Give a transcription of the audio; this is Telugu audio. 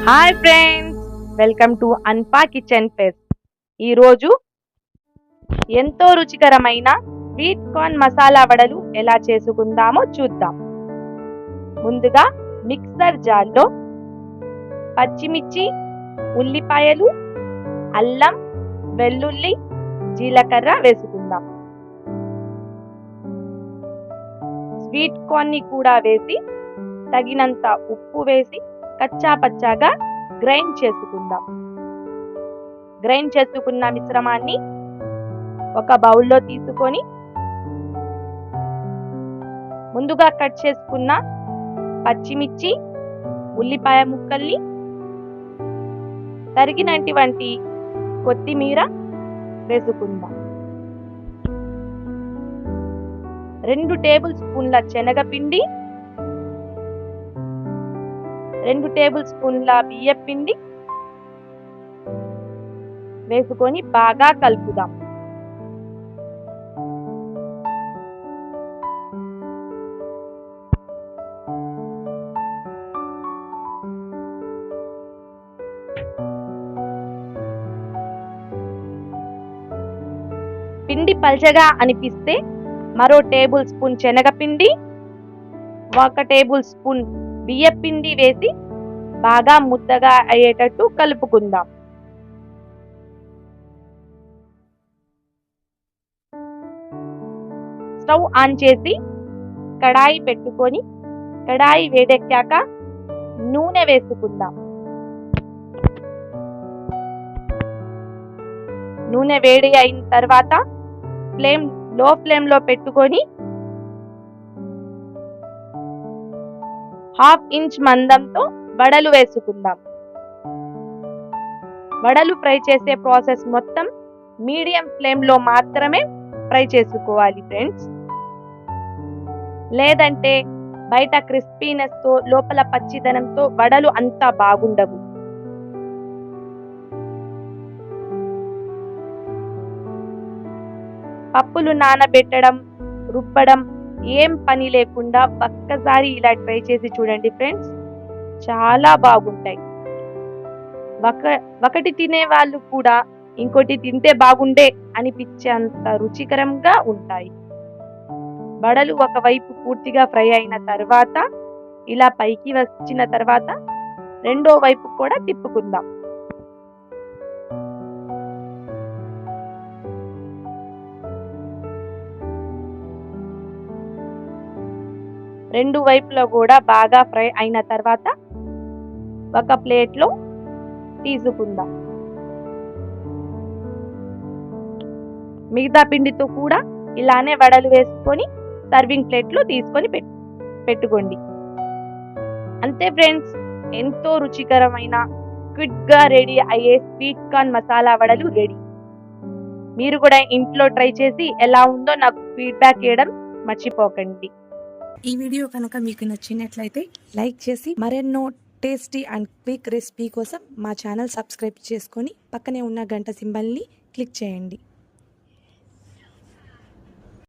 హాయ్ ఫ్రెండ్స్, వెల్కమ్ టు అన్పా కిచెన్ ఫెస్ట్. ఈరోజు ఎంతో రుచికరమైన స్వీట్ కార్న్ మసాలా వడలు ఎలా చేసుకుందామో చూద్దాం. ముందుగా మిక్సర్ జార్లో పచ్చిమిర్చి, ఉల్లిపాయలు, అల్లం, వెల్లుల్లి, జీలకర్ర వేసుకుందాం. స్వీట్ కార్న్ ని కూడా వేసి తగినంత ఉప్పు వేసి కచ్చా పచ్చాగా గ్రైండ్ చేసుకుందాం. గ్రైండ్ చేసుకున్న మిశ్రమాన్ని ఒక బౌల్లో తీసుకొని ముందుగా కట్ చేసుకున్న పచ్చిమిర్చి, ఉల్లిపాయ ముక్కల్ని, తరిగినటువంటి కొత్తిమీర వేసుకుందాం. 2 టేబుల్ స్పూన్ల శనగపిండి, 2 టేబుల్ స్పూన్ల బియ్యపిండి వేసుకొని బాగా కలుపుదాం. పిండి పల్చగా అనిపిస్తే మరో టేబుల్ స్పూన్ శనగపిండి, 1 టేబుల్ స్పూన్ బియ్యపిండి వేసి బాగా ముద్దగా అయ్యేటట్టు కలుపుకుందాం. స్టవ్ ఆన్ చేసి కడాయి పెట్టుకొని కడాయి వేడెక్కాక నూనె వేసుకుందాం. నూనె వేడి అయిన తర్వాత లో ఫ్లేమ్ లో పెట్టుకొని 1/2 ఇంచ్ మందంతో వడలు వేసుకుందాం. వడలు ఫ్రై చేసే ప్రాసెస్ మొత్తం మీడియం ఫ్లేమ్ లో మాత్రమే ఫ్రై చేసుకోవాలి ఫ్రెండ్స్. లేదంటే బయట క్రిస్పీనెస్ తో లోపల పచ్చిదనంతో వడలు అంతా బాగుండవు. పప్పులు నానబెట్టడం, రుబ్బడం ఏం పని లేకుండా ఒక్కసారి ఇలా ట్రై చేసి చూడండి ఫ్రెండ్స్, చాలా బాగుంటాయి. ఒకటి తినే వాళ్ళు కూడా ఇంకోటి తింటే బాగుండే అనిపించేంత రుచికరంగా ఉంటాయి. వడలు ఒకవైపు పూర్తిగా ఫ్రై అయిన తర్వాత ఇలా పైకి వచ్చిన తర్వాత రెండో వైపు కూడా తిప్పుకుందాం. రెండు వైపులో కూడా బాగా ఫ్రై అయిన తర్వాత ఒక ప్లేట్లో తీసుకుందాం. మిగతా పిండితో కూడా ఇలానే వడలు వేసుకొని సర్వింగ్ ప్లేట్లో తీసుకొని పెట్టుకోండి. అంతే ఫ్రెండ్స్, ఎంతో రుచికరమైన క్విక్ గా రెడీ అయ్యే స్వీట్ కార్న్ మసాలా వడలు రెడీ. మీరు కూడా ఇంట్లో ట్రై చేసి ఎలా ఉందో నాకు ఫీడ్బ్యాక్ ఇవ్వడం మర్చిపోకండి. ఈ వీడియో కనుక మీకు నచ్చినట్లయితే లైక్ చేసి మరెన్నో టేస్టీ అండ్ క్విక్ రెసిపీ కోసం మా ఛానల్ సబ్స్క్రైబ్ చేసుకొని పక్కనే ఉన్న గంట సింబల్ని క్లిక్ చేయండి.